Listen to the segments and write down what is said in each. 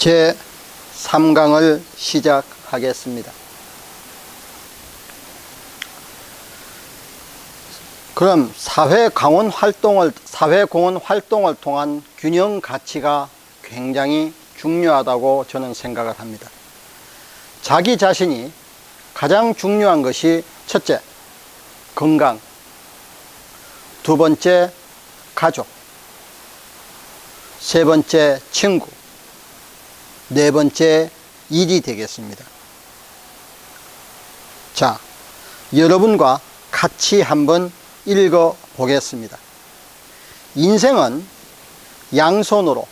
제 3강을 시작하겠습니다. 그럼 사회공헌 활동을 통한 균형 가치가 굉장히 중요하다고 저는 생각을 합니다. 자기 자신이 가장 중요한 것이 첫째, 건강, 두 번째, 가족, 세 번째, 친구, 네 번째, 일이 되겠습니다. 자, 여러분과 같이 한번 읽어 보겠습니다. 인생은 양손으로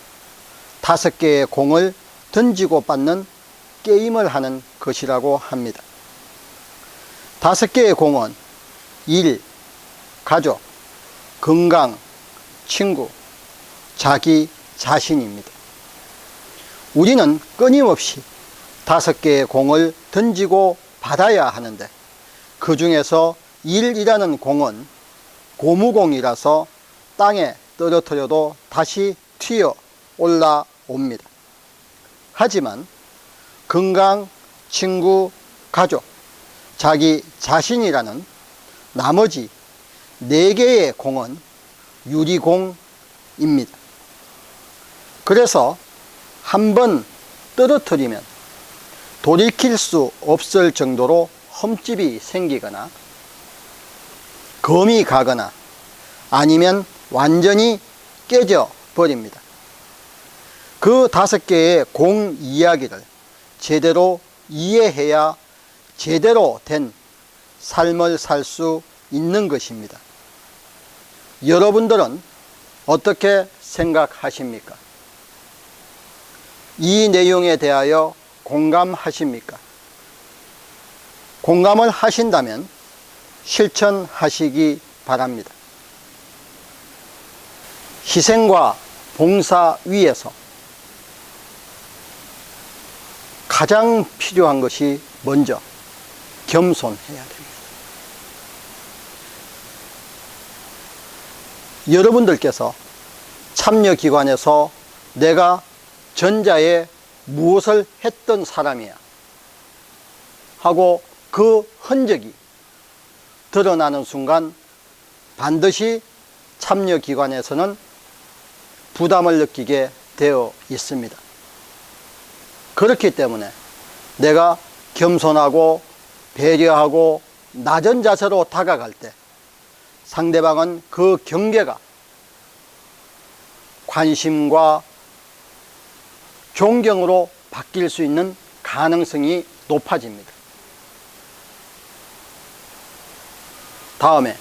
5개의 공을 던지고 받는 게임을 하는 것이라고 합니다. 5개의 공은 일, 가족, 건강, 친구, 자기 자신입니다. 우리는 끊임없이 5개의 공을 던지고 받아야 하는데, 그 중에서 일이라는 공은 고무공이라서 땅에 떨어뜨려도 다시 튀어 올라옵니다. 하지만 건강, 친구, 가족, 자기 자신이라는 나머지 4개의 공은 유리공입니다. 그래서 한번 떨어뜨리면 돌이킬 수 없을 정도로 흠집이 생기거나 금이 가거나 아니면 완전히 깨져 버립니다. 그 5개의 공 이야기를 제대로 이해해야 제대로 된 삶을 살 수 있는 것입니다. 여러분들은 어떻게 생각하십니까? 이 내용에 대하여 공감하십니까? 공감을 하신다면 실천하시기 바랍니다. 희생과 봉사 위에서 가장 필요한 것이 먼저 겸손해야 됩니다. 여러분들께서 참여기관에서 내가 전자에 무엇을 했던 사람이야 하고 그 흔적이 드러나는 순간 반드시 참여기관에서는 부담을 느끼게 되어 있습니다. 그렇기 때문에 내가 겸손하고 배려하고 낮은 자세로 다가갈 때 상대방은 그 경계가 관심과 존경으로 바뀔 수 있는 가능성이 높아집니다. 다음에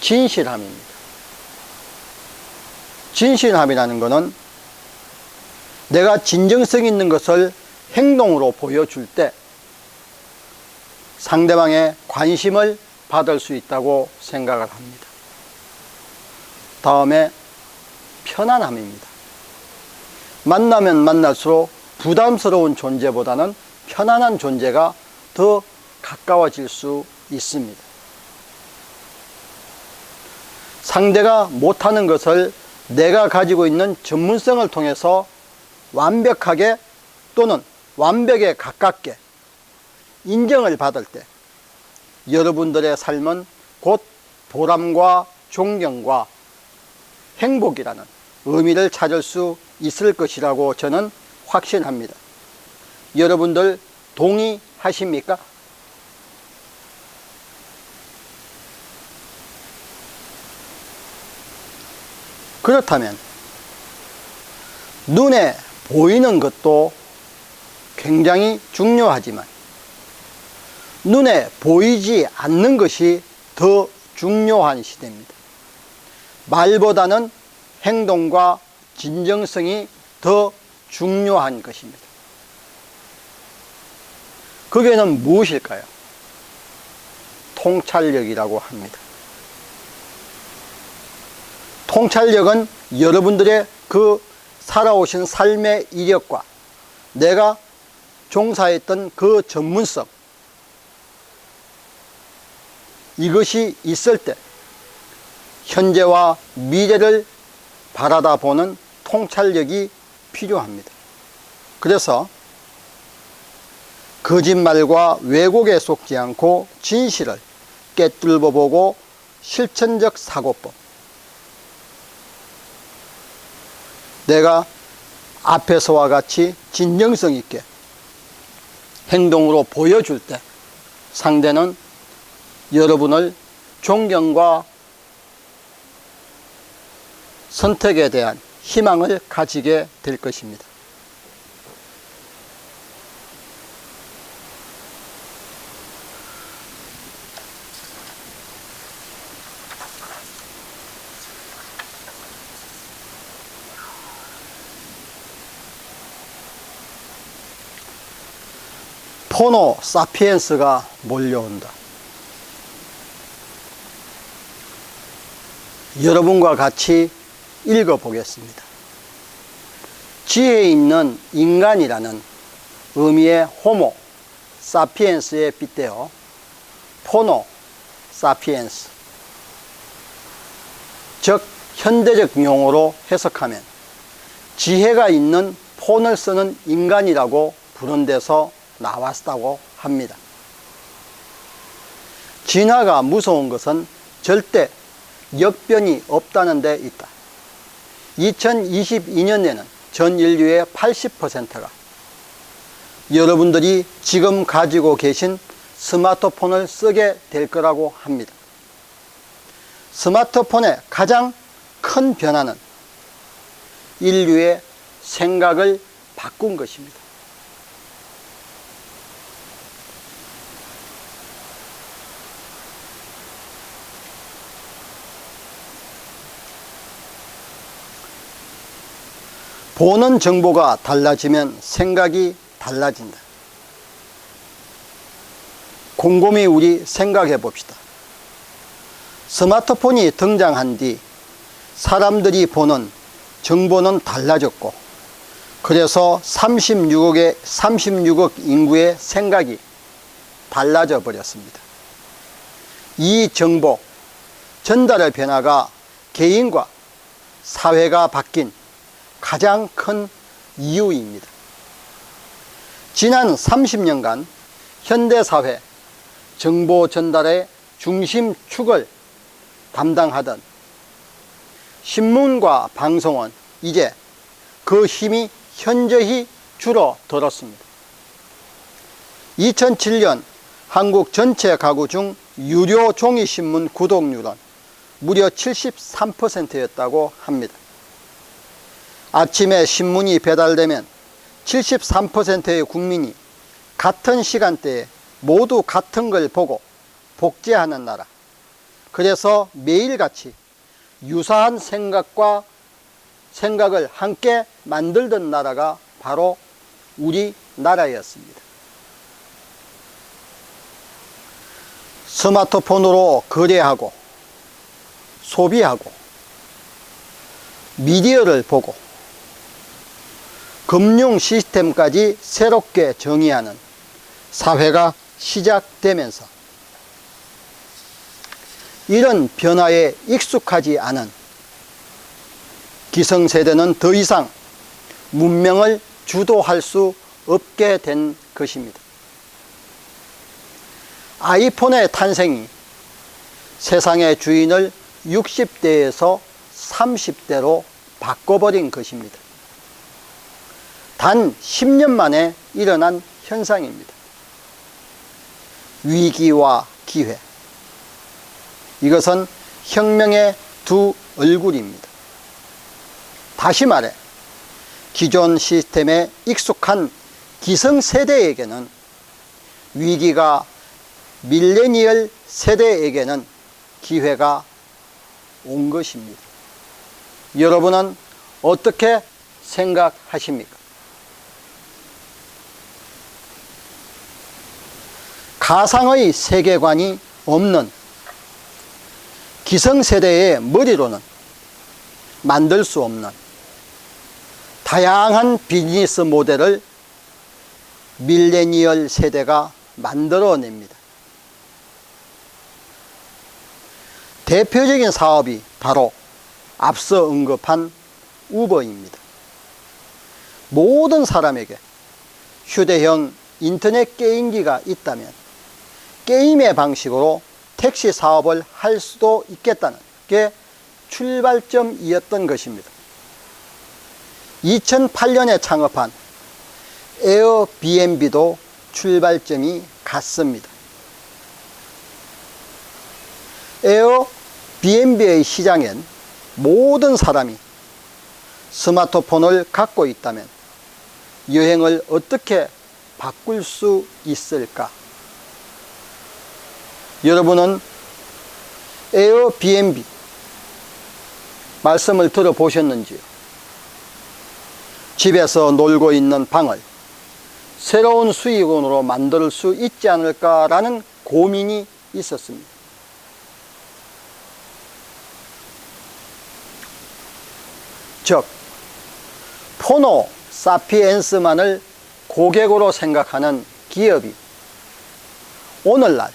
진실함입니다. 진실함이라는 것은 내가 진정성 있는 것을 행동으로 보여줄 때 상대방의 관심을 받을 수 있다고 생각을 합니다. 다음에 편안함입니다. 만나면 만날수록 부담스러운 존재보다는 편안한 존재가 더 가까워질 수 있습니다. 상대가 못하는 것을 내가 가지고 있는 전문성을 통해서 완벽하게 또는 완벽에 가깝게 인정을 받을 때 여러분들의 삶은 곧 보람과 존경과 행복이라는 의미를 찾을 수 있을 것이라고 저는 확신합니다. 여러분들 동의하십니까? 그렇다면 눈에 보이는 것도 굉장히 중요하지만 눈에 보이지 않는 것이 더 중요한 시대입니다. 말보다는 행동과 진정성이 더 중요한 것입니다. 그게는 무엇일까요? 통찰력이라고 합니다. 통찰력은 여러분들의 그 살아오신 삶의 이력과 내가 종사했던 그 전문성, 이것이 있을 때 현재와 미래를 바라다 보는 통찰력이 필요합니다. 그래서 거짓말과 왜곡에 속지 않고 진실을 꿰뚫어 보고 실천적 사고법. 내가 앞에서와 같이 진정성 있게 행동으로 보여줄 때 상대는 여러분을 존경과 선택에 대한 희망을 가지게 될 것입니다. 호모 사피엔스가 몰려온다. 여러분과 같이 읽어보겠습니다. 지혜 있는 인간이라는 의미의 호모 사피엔스에 빗대어 포노 사피엔스, 즉 현대적 용어로 해석하면 지혜가 있는 폰을 쓰는 인간이라고 부른 데서 나왔다고 합니다. 진화가 무서운 것은 절대 역변이 없다는 데 있다. 2022년에는 전 인류의 80%가 여러분들이 지금 가지고 계신 스마트폰을 쓰게 될 거라고 합니다. 스마트폰의 가장 큰 변화는 인류의 생각을 바꾼 것입니다. 보는 정보가 달라지면 생각이 달라진다. 곰곰이 우리 생각해 봅시다. 스마트폰이 등장한 뒤 사람들이 보는 정보는 달라졌고, 그래서 36억 인구의 생각이 달라져 버렸습니다. 이 정보 전달의 변화가 개인과 사회가 바뀐 가장 큰 이유입니다. 지난 30년간 현대사회 정보 전달의 중심축을 담당하던 신문과 방송은 이제 그 힘이 현저히 줄어들었습니다. 2007년 한국 전체 가구 중 유료 종이신문 구독률은 무려 73%였다고 합니다. 아침에 신문이 배달되면 73%의 국민이 같은 시간대에 모두 같은 걸 보고 복제하는 나라. 그래서 매일같이 유사한 생각을 함께 만들던 나라가 바로 우리나라였습니다. 스마트폰으로 거래하고 소비하고 미디어를 보고 금융 시스템까지 새롭게 정의하는 사회가 시작되면서 이런 변화에 익숙하지 않은 기성세대는 더 이상 문명을 주도할 수 없게 된 것입니다. 아이폰의 탄생이 세상의 주인을 60대에서 30대로 바꿔버린 것입니다. 단 10년 만에 일어난 현상입니다. 위기와 기회. 이것은 혁명의 두 얼굴입니다. 다시 말해 기존 시스템에 익숙한 기성세대에게는 위기가, 밀레니얼 세대에게는 기회가 온 것입니다. 여러분은 어떻게 생각하십니까? 가상의 세계관이 없는 기성세대의 머리로는 만들 수 없는 다양한 비즈니스 모델을 밀레니얼 세대가 만들어냅니다. 대표적인 사업이 바로 앞서 언급한 우버입니다. 모든 사람에게 휴대형 인터넷 게임기가 있다면 게임의 방식으로 택시 사업을 할 수도 있겠다는 게 출발점이었던 것입니다. 2008년에 창업한 에어비앤비도 출발점이 같습니다. 에어비앤비의 시장엔 모든 사람이 스마트폰을 갖고 있다면 여행을 어떻게 바꿀 수 있을까? 여러분은 에어비앤비 말씀을 들어보셨는지요? 집에서 놀고 있는 방을 새로운 수익원으로 만들 수 있지 않을까라는 고민이 있었습니다. 즉, 포노 사피엔스만을 고객으로 생각하는 기업이 오늘날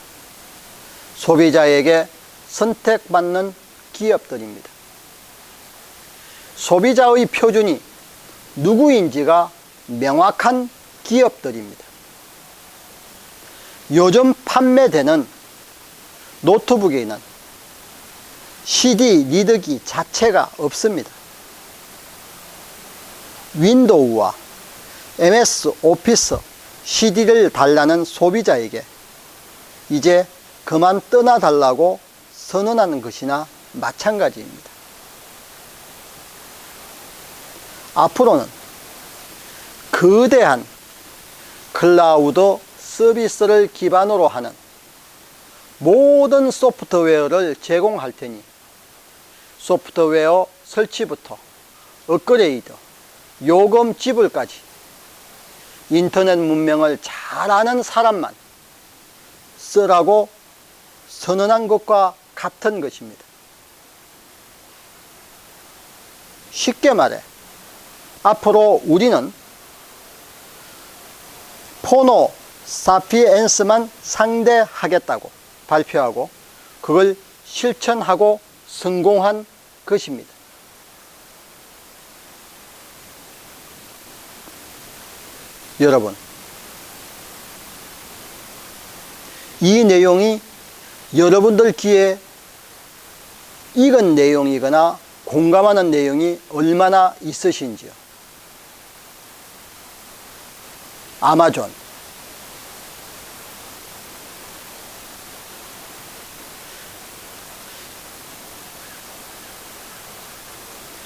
소비자에게 선택받는 기업들입니다. 소비자의 표준이 누구인지가 명확한 기업들입니다. 요즘 판매되는 노트북에는 CD 리더기 자체가 없습니다. 윈도우와 MS 오피스 CD를 달라는 소비자에게 이제 그만 떠나달라고 선언하는 것이나 마찬가지입니다. 앞으로는 거대한 클라우드 서비스를 기반으로 하는 모든 소프트웨어를 제공할 테니 소프트웨어 설치부터 업그레이드, 요금 지불까지 인터넷 문명을 잘 아는 사람만 쓰라고 선언한 것과 같은 것입니다. 쉽게 말해 앞으로 우리는 포노 사피엔스만 상대하겠다고 발표하고 그걸 실천하고 성공한 것입니다. 여러분, 이 내용이 여러분들 귀에 익은 내용이거나 공감하는 내용이 얼마나 있으신지요? 아마존,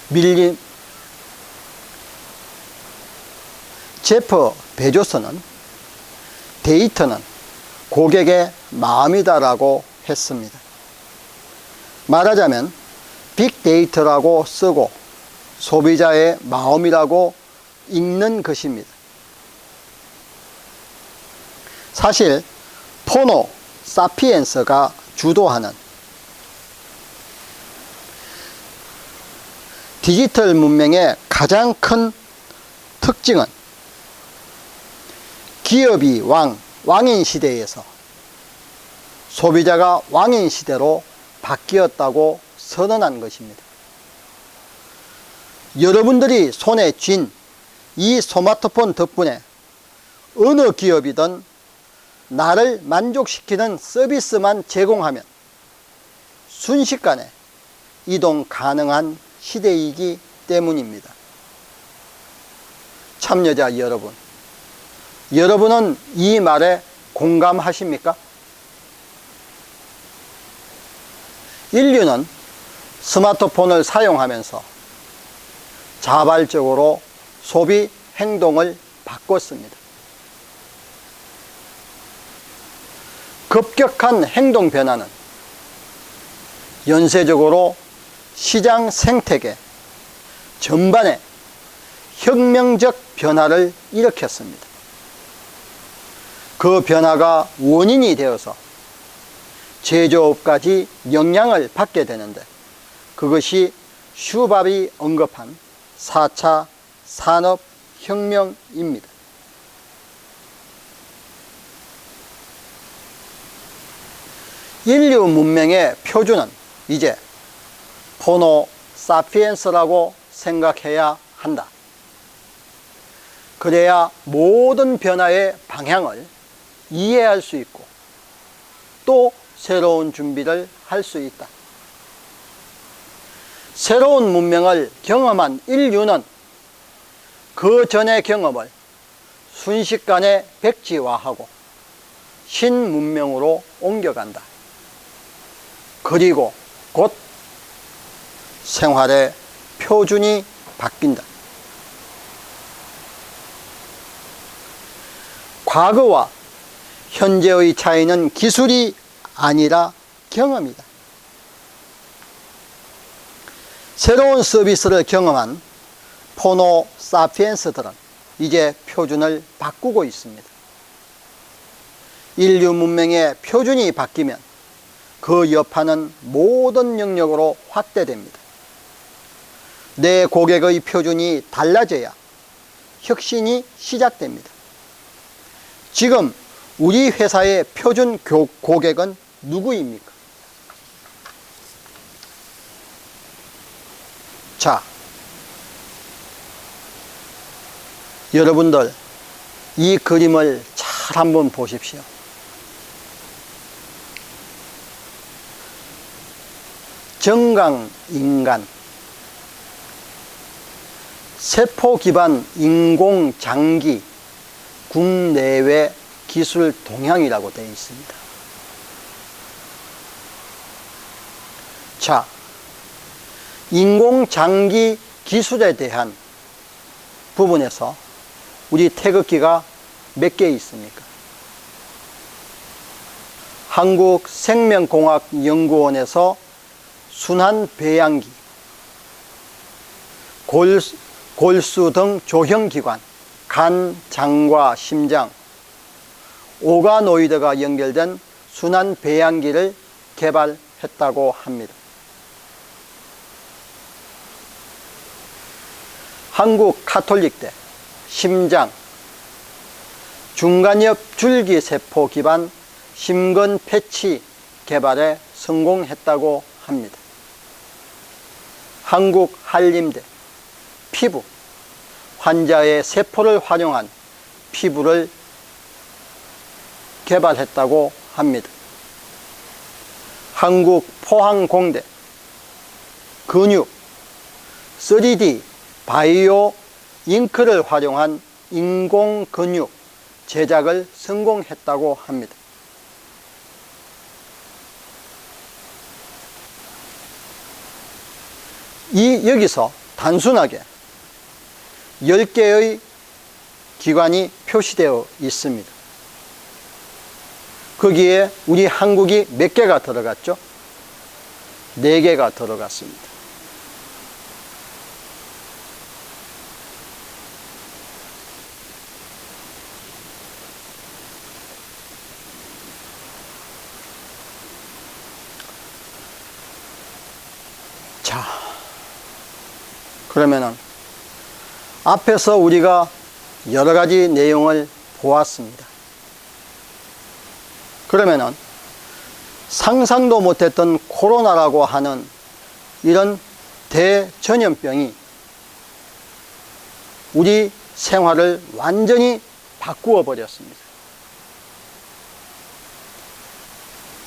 밀림, 제프 베조스는 데이터는 고객의 마음이다라고 했습니다. 말하자면 빅데이터라고 쓰고 소비자의 마음이라고 읽는 것입니다. 사실 포노 사피엔스가 주도하는 디지털 문명의 가장 큰 특징은 기업이 왕인 시대에서 소비자가 왕인 시대로 바뀌었다고 선언한 것입니다. 여러분들이 손에 쥔 이 스마트폰 덕분에 어느 기업이든 나를 만족시키는 서비스만 제공하면 순식간에 이동 가능한 시대이기 때문입니다. 참여자 여러분, 여러분은 이 말에 공감하십니까? 인류는 스마트폰을 사용하면서 자발적으로 소비 행동을 바꿨습니다. 급격한 행동 변화는 연쇄적으로 시장 생태계 전반에 혁명적 변화를 일으켰습니다. 그 변화가 원인이 되어서 제조업까지 영향을 받게 되는데 그것이 슈밥이 언급한 4차 산업혁명입니다. 인류 문명의 표준은 이제 포노 사피엔스라고 생각해야 한다. 그래야 모든 변화의 방향을 이해할 수 있고 또 새로운 준비를 할 수 있다. 새로운 문명을 경험한 인류는 그 전의 경험을 순식간에 백지화하고 신문명으로 옮겨간다. 그리고 곧 생활의 표준이 바뀐다. 과거와 현재의 차이는 기술이 아니라 경험이다. 새로운 서비스를 경험한 호모 사피엔스들은 이제 표준을 바꾸고 있습니다. 인류 문명의 표준이 바뀌면 그 여파는 모든 영역으로 확대됩니다. 내 고객의 표준이 달라져야 혁신이 시작됩니다. 지금 우리 회사의 표준 고객은 누구입니까? 자, 여러분들 이 그림을 잘 한번 보십시오. 정강인간, 세포 기반 인공장기 국내외 기술 동향이라고 되어 있습니다. 자, 인공장기 기술에 대한 부분에서 우리 태극기가 몇 개 있습니까? 한국생명공학연구원에서 순환배양기, 골수 등 조형기관, 간, 장과 심장, 오가노이드가 연결된 순환배양기를 개발했다고 합니다. 한국 카톨릭대 심장, 중간엽 줄기세포 기반 심근 패치 개발에 성공했다고 합니다. 한국 한림대 피부, 환자의 세포를 활용한 피부를 개발했다고 합니다. 한국 포항공대 근육, 3D 바이오 잉크를 활용한 인공 근육 제작을 성공했다고 합니다. 여기서 단순하게 10개의 기관이 표시되어 있습니다. 거기에 우리 한국이 몇 개가 들어갔죠? 4개가 들어갔습니다. 자, 그러면은 앞에서 우리가 여러 가지 내용을 보았습니다. 그러면은 상상도 못했던 코로나라고 하는 이런 대전염병이 우리 생활을 완전히 바꾸어 버렸습니다.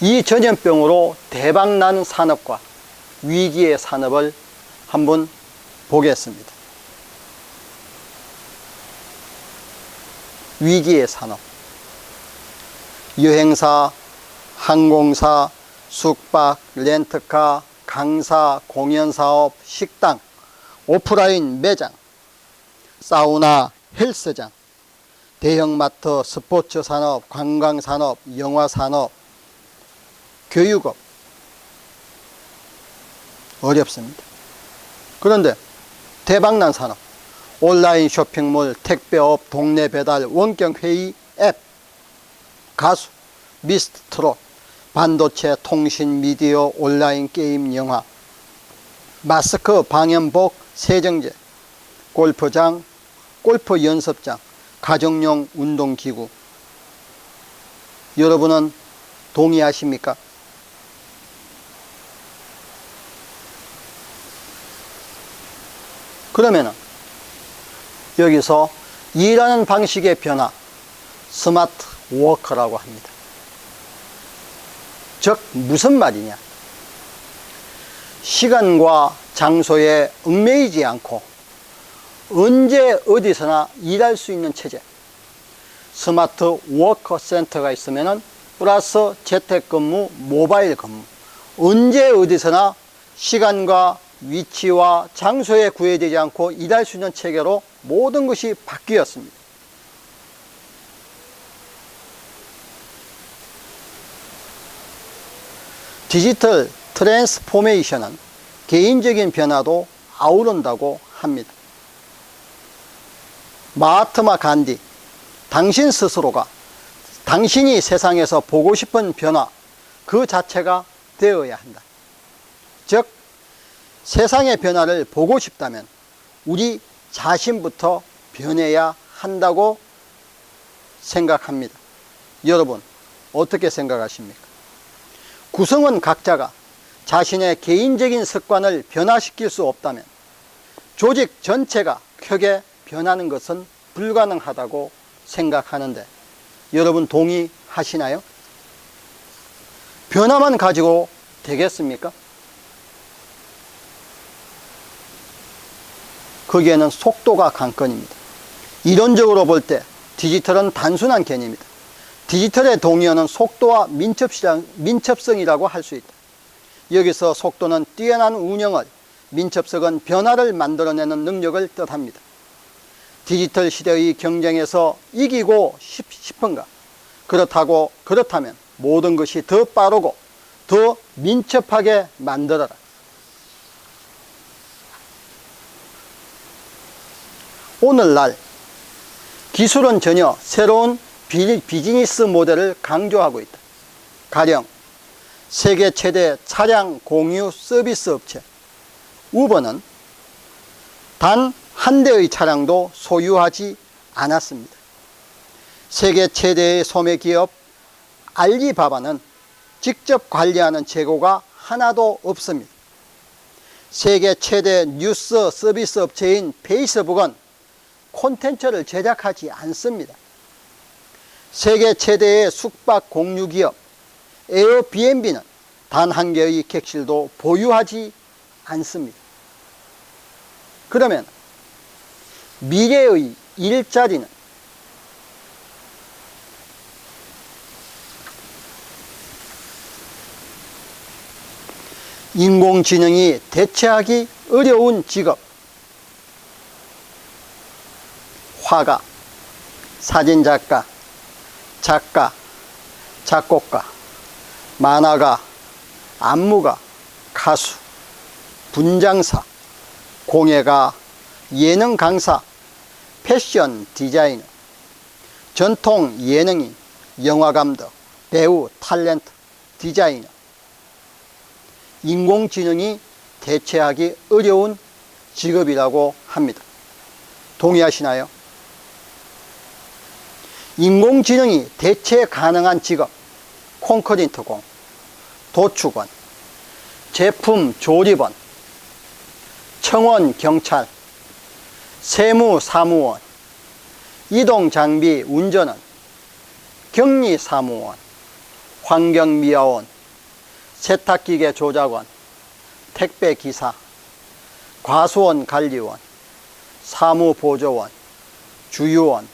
이 전염병으로 대박난 산업과 위기의 산업을 한번 보겠습니다. 위기의 산업, 여행사, 항공사, 숙박, 렌트카, 강사, 공연사업, 식당, 오프라인 매장, 사우나, 헬스장, 대형마트, 스포츠산업, 관광산업, 영화산업, 교육업, 어렵습니다. 그런데 대박난 산업, 온라인 쇼핑몰, 택배업, 동네 배달, 원격회의 앱, 가수, 미스트 트롯, 반도체, 통신, 미디어, 온라인 게임, 영화, 마스크, 방염복, 세정제, 골프장, 골프 연습장, 가정용 운동기구. 여러분은 동의하십니까? 그러면은 여기서 일하는 방식의 변화, 스마트 워커라고 합니다. 즉 무슨 말이냐? 시간과 장소에 얽매이지 않고 언제 어디서나 일할 수 있는 체제, 스마트 워커 센터가 있으면 플러스 재택근무, 모바일 근무, 언제 어디서나 시간과 위치와 장소에 구애되지 않고 일할 수 있는 체계로 모든 것이 바뀌었습니다. 디지털 트랜스포메이션은 개인적인 변화도 아우른다고 합니다. 마하트마 간디, 당신 스스로가 당신이 세상에서 보고 싶은 변화 그 자체가 되어야 한다. 즉 세상의 변화를 보고 싶다면 우리 자신부터 변해야 한다고 생각합니다. 여러분 어떻게 생각하십니까? 구성원 각자가 자신의 개인적인 습관을 변화시킬 수 없다면 조직 전체가 크게 변하는 것은 불가능하다고 생각하는데 여러분 동의하시나요? 변화만 가지고 되겠습니까? 거기에는 속도가 관건입니다. 이론적으로 볼 때 디지털은 단순한 개념이다. 디지털의 동의어는 속도와 민첩성이라고 할 수 있다. 여기서 속도는 뛰어난 운영을, 민첩성은 변화를 만들어내는 능력을 뜻합니다. 디지털 시대의 경쟁에서 이기고 싶은가? 그렇다면 모든 것이 더 빠르고 더 민첩하게 만들어라. 오늘날 기술은 전혀 새로운 비즈니스 모델을 강조하고 있다. 가령 세계 최대 차량 공유 서비스 업체 우버는 단 한 대의 차량도 소유하지 않았습니다. 세계 최대의 소매 기업 알리바바는 직접 관리하는 재고가 하나도 없습니다. 세계 최대 뉴스 서비스 업체인 페이스북은 콘텐츠를 제작하지 않습니다. 세계 최대의 숙박 공유 기업 에어비앤비는 단 한 개의 객실도 보유하지 않습니다. 그러면 미래의 일자리는 인공지능이 대체하기 어려운 직업, 화가, 사진작가, 작가, 작곡가, 만화가, 안무가, 가수, 분장사, 공예가, 예능 강사, 패션 디자이너, 전통 예능인, 영화감독, 배우, 탤런트, 디자이너. 인공지능이 대체하기 어려운 직업이라고 합니다. 동의하시나요? 인공지능이 대체 가능한 직업, 콘크리트공, 도축원, 제품 조립원, 청원 경찰, 세무사무원, 이동장비 운전원, 격리사무원, 환경미화원, 세탁기계 조작원, 택배기사, 과수원 관리원, 사무보조원, 주유원,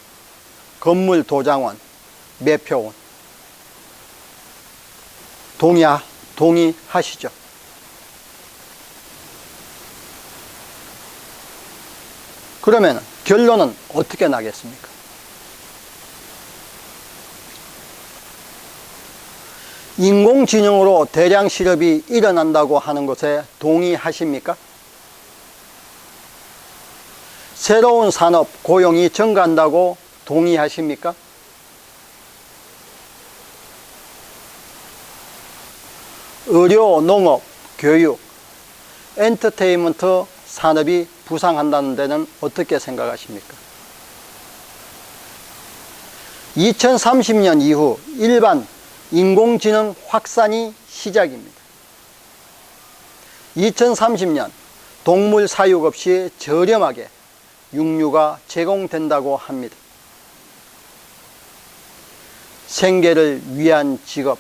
건물도장원, 매표원. 동의하시죠? 그러면 결론은 어떻게 나겠습니까? 인공지능으로 대량 실업이 일어난다고 하는 것에 동의하십니까? 새로운 산업, 고용이 증가한다고 동의하십니까? 의료, 농업, 교육, 엔터테인먼트 산업이 부상한다는 데는 어떻게 생각하십니까? 2030년 이후 일반 인공지능 확산이 시작입니다. 2030년 동물 사육 없이 저렴하게 육류가 제공된다고 합니다. 생계를 위한 직업.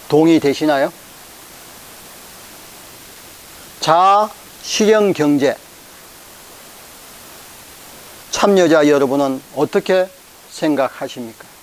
동의되시나요? 자, 실형경제. 참여자 여러분은 어떻게 생각하십니까?